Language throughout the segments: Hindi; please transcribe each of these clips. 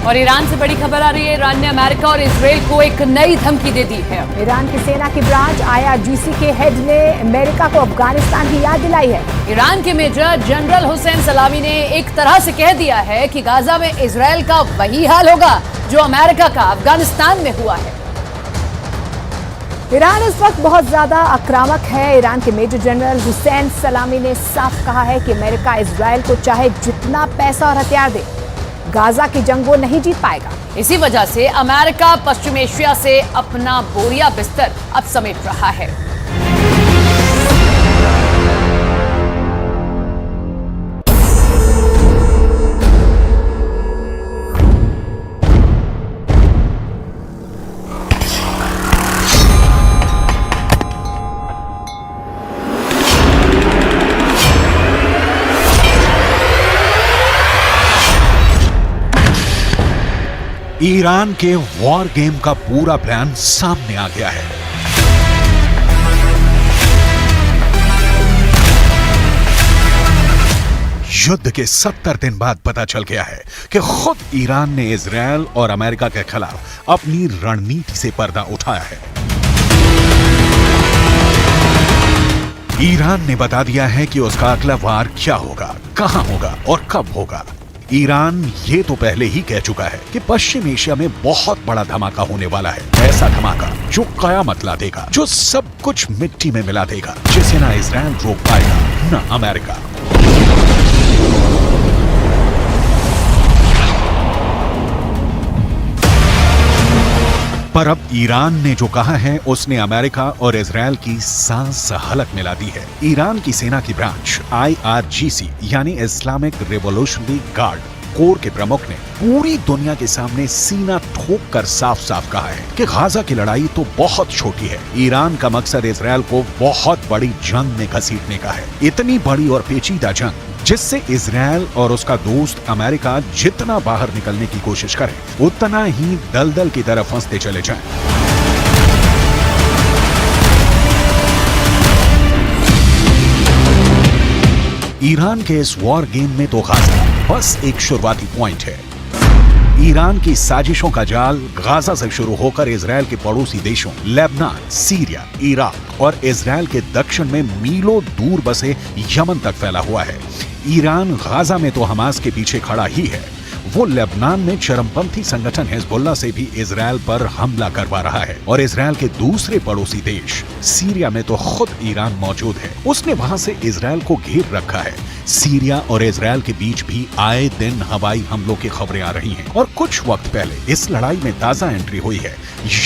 और ईरान से बड़ी खबर आ रही है। ईरान ने अमेरिका और इजराइल को एक नई धमकी दे दी है। ईरान की सेना की ब्रांच IRGC के हेड ने अमेरिका को अफगानिस्तान की याद दिलाई है। ईरान के मेजर जनरल हुसैन सलामी ने एक तरह से कह दिया है कि गाजा में इजराइल का वही हाल होगा जो अमेरिका का अफगानिस्तान में हुआ है। ईरान इस वक्त बहुत ज्यादा आक्रामक है। ईरान के मेजर जनरल हुसैन सलामी ने साफ कहा है कि अमेरिका इजराइल को चाहे जितना पैसा और हथियार दे, गाजा की जंग वो नहीं जीत पाएगा। इसी वजह से अमेरिका पश्चिम एशिया से अपना बोरिया बिस्तर अब समेट रहा है। ईरान के वॉर गेम का पूरा प्लान सामने आ गया है। युद्ध के 70 दिन बाद पता चल गया है कि खुद ईरान ने इजराइल और अमेरिका के खिलाफ अपनी रणनीति से पर्दा उठाया है। ईरान ने बता दिया है कि उसका अगला वार क्या होगा, कहां होगा और कब होगा। ईरान ये तो पहले ही कह चुका है कि पश्चिम एशिया में बहुत बड़ा धमाका होने वाला है। ऐसा धमाका जो कयामत ला देगा, जो सब कुछ मिट्टी में मिला देगा, जिसे ना इजराइल रोक पाएगा ना अमेरिका। पर अब ईरान ने जो कहा है उसने अमेरिका और इजराइल की सांस हलक मिला दी है। ईरान की सेना की ब्रांच IRGC यानी इस्लामिक रिवॉल्यूशनरी गार्ड कोर के प्रमुख ने पूरी दुनिया के सामने सीना ठोक कर साफ साफ कहा है कि गाजा की लड़ाई तो बहुत छोटी है। ईरान का मकसद इजराइल को बहुत बड़ी जंग में घसीटने का है। इतनी बड़ी और पेचीदा जंग जिससे इजराइल और उसका दोस्त अमेरिका जितना बाहर निकलने की कोशिश करें, उतना ही दलदल की तरफ फंसते चले जाएं। ईरान के इस वॉर गेम में तो गाजा बस एक शुरुआती पॉइंट है। ईरान की साजिशों का जाल गाजा से शुरू होकर इजराइल के पड़ोसी देशों लेबनान, सीरिया, इराक और इजराइल के दक्षिण में मीलों दूर बसे यमन तक फैला हुआ है। ईरान गाजा में तो हमास के पीछे खड़ा ही है। वो लेबनान में चरमपंथी संगठन हिजबुल्लाह से भी इजराइल पर हमला करवा रहा है। और इजराइल के दूसरे पड़ोसी देश सीरिया में तो खुद ईरान मौजूद है। उसने वहां से इजराइल को घेर रखा है। सीरिया और इजराइल के बीच भी आए दिन हवाई हमलों की खबरें आ रही हैं। और कुछ वक्त पहले इस लड़ाई में ताजा एंट्री हुई है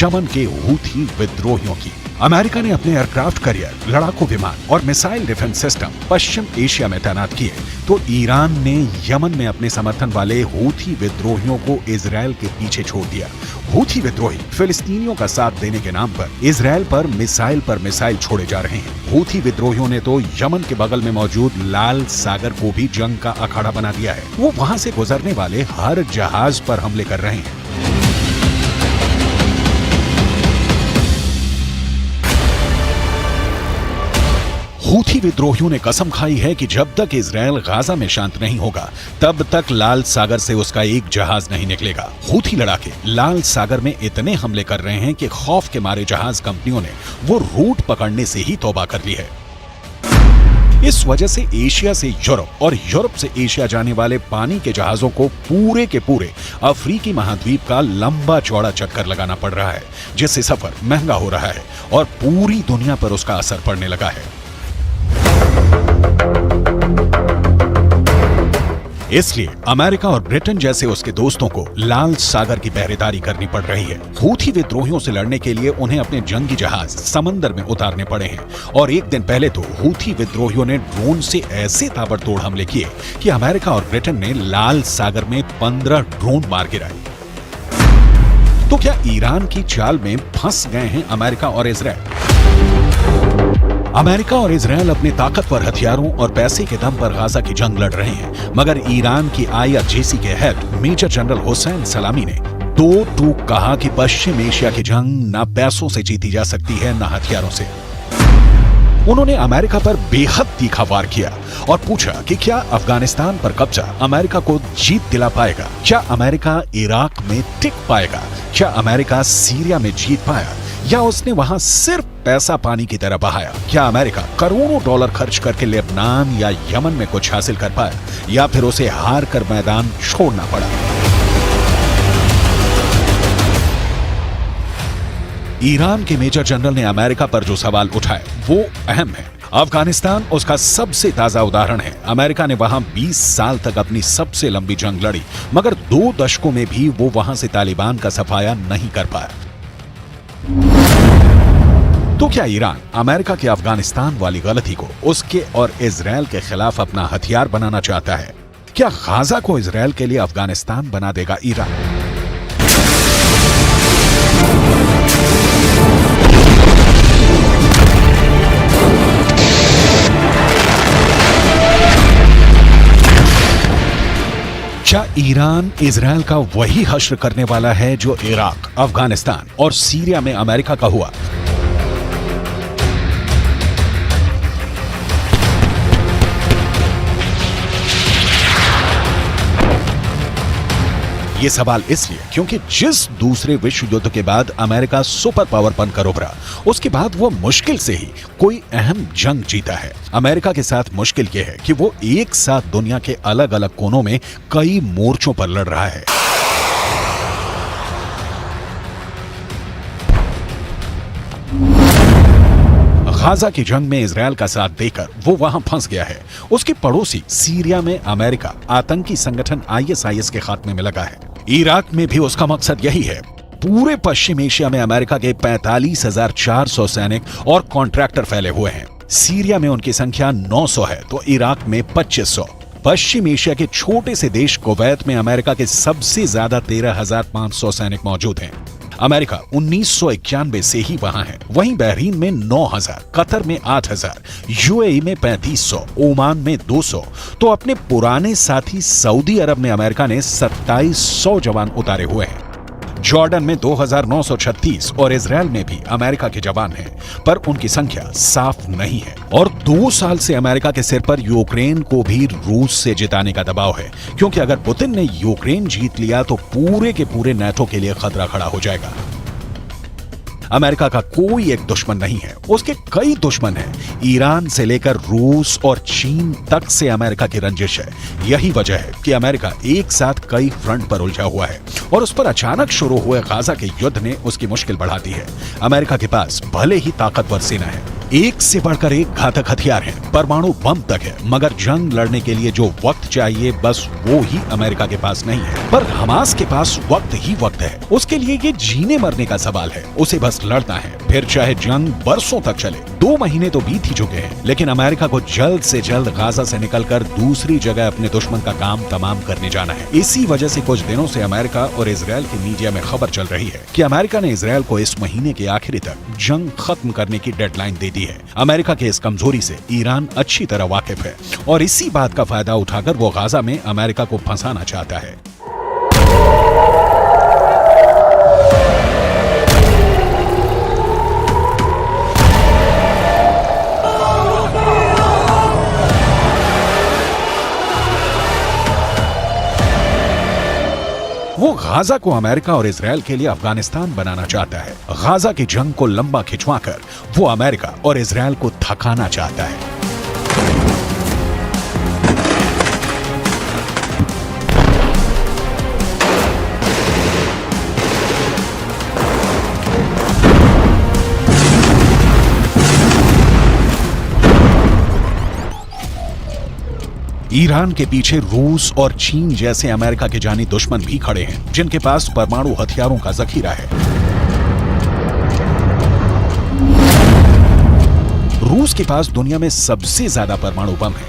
यमन के हूथी विद्रोहियों की। अमेरिका ने अपने एयरक्राफ्ट कैरियर, लड़ाकू विमान और मिसाइल डिफेंस सिस्टम पश्चिम एशिया में तैनात किए, तो ईरान ने यमन में अपने समर्थन वाले हूथी विद्रोहियों को इजराइल के पीछे छोड़ दिया। हूथी विद्रोही फिलिस्तीनियों का साथ देने के नाम पर इजराइल पर मिसाइल छोड़े जा रहे हैं। हूथी विद्रोहियों ने तो यमन के बगल में मौजूद लाल सागर को भी जंग का अखाड़ा बना दिया है। वो वहां से गुजरने वाले हर जहाज पर हमले कर रहे हैं। हूथी विद्रोहियों ने कसम खाई है कि जब तक इजराइल गाजा में शांत नहीं होगा, तब तक लाल सागर से उसका एक जहाज नहीं निकलेगा। हूथी लड़ाके लाल सागर में इतने हमले कर रहे हैं कि खौफ के मारे जहाज कंपनियों ने वो रूट पकड़ने से ही तौबा कर ली है। इस वजह से एशिया से यूरोप और यूरोप से एशिया जाने वाले पानी के जहाजों को पूरे के पूरे अफ्रीकी महाद्वीप का लंबा चौड़ा चक्कर लगाना पड़ रहा है, जिससे सफर महंगा हो रहा है और पूरी दुनिया पर उसका असर पड़ने लगा है। इसलिए अमेरिका और ब्रिटेन जैसे उसके दोस्तों को लाल सागर की पहरेदारी करनी पड़ रही है। हूथी विद्रोहियों से लड़ने के लिए उन्हें अपने जंगी जहाज समंदर में उतारने पड़े हैं। और एक दिन पहले तो हूथी विद्रोहियों ने ड्रोन से ऐसे ताबड़तोड़ हमले किए कि अमेरिका और ब्रिटेन ने लाल सागर में 15 ड्रोन मार गिराए। तो क्या ईरान की चाल में फंस गए हैं अमेरिका और इजराइल? अमेरिका और इजराइल अपने ताकतवर हथियारों और पैसे के दम पर गाजा की जंग लड़ रहे हैं, मगर ईरान की IRGC के हेड मेजर जनरल हुसैन सलामी ने दो टूक कहा कि पश्चिम एशिया की जंग न पैसों से जीती जा सकती है न हथियारों से। उन्होंने अमेरिका पर बेहद तीखा वार किया और पूछा कि क्या अफगानिस्तान पर कब्जा अमेरिका को जीत दिला पाएगा, क्या अमेरिका इराक में टिक पाएगा, क्या अमेरिका सीरिया में जीत पाया, या उसने वहां सिर्फ पैसा पानी की तरह बहाया। क्या अमेरिका करोड़ों डॉलर खर्च करके लेबनान या यमन में कुछ हासिल कर पाया, या फिर उसे हार कर मैदान छोड़ना पड़ा। ईरान के मेजर जनरल ने अमेरिका पर जो सवाल उठाए वो अहम है। अफगानिस्तान उसका सबसे ताजा उदाहरण है। अमेरिका ने वहां 20 साल तक अपनी सबसे लंबी जंग लड़ी, मगर 2 दशकों में भी वो वहां से तालिबान का सफाया नहीं कर पाया। तो क्या ईरान अमेरिका के अफगानिस्तान वाली गलती को उसके और इजरायल के खिलाफ अपना हथियार बनाना चाहता है? क्या गाजा को इजरायल के लिए अफगानिस्तान बना देगा ईरान? क्या ईरान इजरायल का वही हश्र करने वाला है जो इराक, अफगानिस्तान और सीरिया में अमेरिका का हुआ? ये सवाल इसलिए क्योंकि जिस दूसरे विश्व युद्ध के बाद अमेरिका सुपर पावर बनकर उभरा, उसके बाद वो मुश्किल से ही कोई अहम जंग जीता है। अमेरिका के साथ मुश्किल ये है कि वो एक साथ दुनिया के अलग अलग कोनों में कई मोर्चों पर लड़ रहा है। गाजा की जंग में इजरायल का साथ देकर वो वहां फंस गया है। उसके पड़ोसी सीरिया में अमेरिका आतंकी संगठन ISIS के खात्मे में लगा है। इराक में भी उसका मकसद यही है। पूरे पश्चिम एशिया में अमेरिका के 45,400 सैनिक और कॉन्ट्रैक्टर फैले हुए हैं। सीरिया में उनकी संख्या 900 है तो इराक में 2500। पश्चिम एशिया के छोटे से देश कुवैत में अमेरिका के सबसे ज्यादा 13,500 सैनिक मौजूद हैं। अमेरिका 1991 से ही वहां है। वहीं बहरीन में 9,000, कतर में 8,000, UAE में 3500, ओमान में 200। तो अपने पुराने साथी सऊदी अरब में अमेरिका ने 2700 जवान उतारे हुए हैं। जॉर्डन में 2,936 और इजरायल में भी अमेरिका के जवान हैं, पर उनकी संख्या साफ नहीं है। और 2 साल से अमेरिका के सिर पर यूक्रेन को भी रूस से जिताने का दबाव है, क्योंकि अगर पुतिन ने यूक्रेन जीत लिया तो पूरे के पूरे नाटो के लिए खतरा खड़ा हो जाएगा। अमेरिका का कोई एक दुश्मन नहीं है, उसके कई दुश्मन हैं। ईरान से लेकर रूस और चीन तक से अमेरिका की रंजिश है। यही वजह है कि अमेरिका एक साथ कई फ्रंट पर उलझा हुआ है और उस पर अचानक शुरू हुए गाजा के युद्ध ने उसकी मुश्किल बढ़ा दी है। अमेरिका के पास भले ही ताकतवर सेना है, एक से बढ़कर एक घातक हथियार है, परमाणु बम तक है, मगर जंग लड़ने के लिए जो वक्त चाहिए बस वो ही अमेरिका के पास नहीं है। पर हमास के पास वक्त ही वक्त है। उसके लिए ये जीने मरने का सवाल है। उसे बस लड़ना है, फिर चाहे जंग बरसों तक चले। 2 महीने तो बीत ही चुके हैं, लेकिन अमेरिका को जल्द से जल्द गाजा से निकलकर दूसरी जगह अपने दुश्मन का काम तमाम करने जाना है। इसी वजह से कुछ दिनों से अमेरिका और इजरायल की मीडिया में खबर चल रही है कि अमेरिका ने इजरायल को इस महीने के आखिरी तक जंग खत्म करने की डेडलाइन दे दी है। अमेरिका के इस कमजोरी से ईरान अच्छी तरह वाकिफ है और इसी बात का फायदा उठाकर वो गाजा में अमेरिका को फंसाना चाहता है। वो गाजा को अमेरिका और इजरायल के लिए अफगानिस्तान बनाना चाहता है। गाजा की जंग को लंबा खिंचवाकर वो अमेरिका और इजरायल को थकाना चाहता है। ईरान के पीछे रूस और चीन जैसे अमेरिका के जानी दुश्मन भी खड़े हैं, जिनके पास परमाणु हथियारों का जखीरा है। रूस के पास दुनिया में सबसे ज्यादा परमाणु बम है।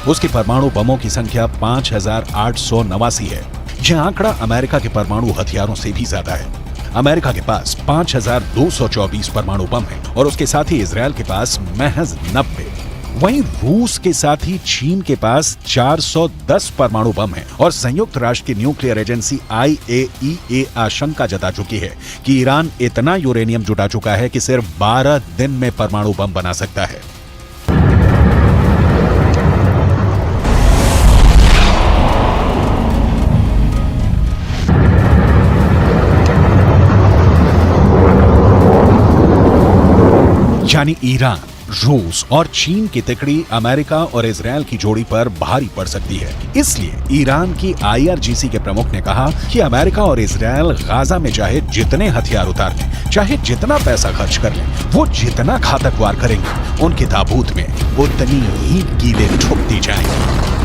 उसके परमाणु बमों की संख्या 5,889 है। यह आंकड़ा अमेरिका के परमाणु हथियारों से भी ज्यादा है। अमेरिका के पास 5,224 परमाणु बम है और उसके साथ ही इजरायल के पास महज 90। वहीं रूस के साथ ही चीन के पास 410 परमाणु बम है और संयुक्त राष्ट्र की न्यूक्लियर एजेंसी IAEA आशंका जता चुकी है कि ईरान इतना यूरेनियम जुटा चुका है कि सिर्फ 12 दिन में परमाणु बम बना सकता है। यानी ईरान, रूस और चीन की तिकड़ी अमेरिका और इजरायल की जोड़ी पर भारी पड़ सकती है। इसलिए ईरान की IRGC के प्रमुख ने कहा कि अमेरिका और इजरायल गाजा में चाहे जितने हथियार उतार लें, चाहे जितना पैसा खर्च कर लें, वो जितना घातक वार करेंगे, उनके ताबूत में उतनी ही कीलें ठुक दी जाएंगी।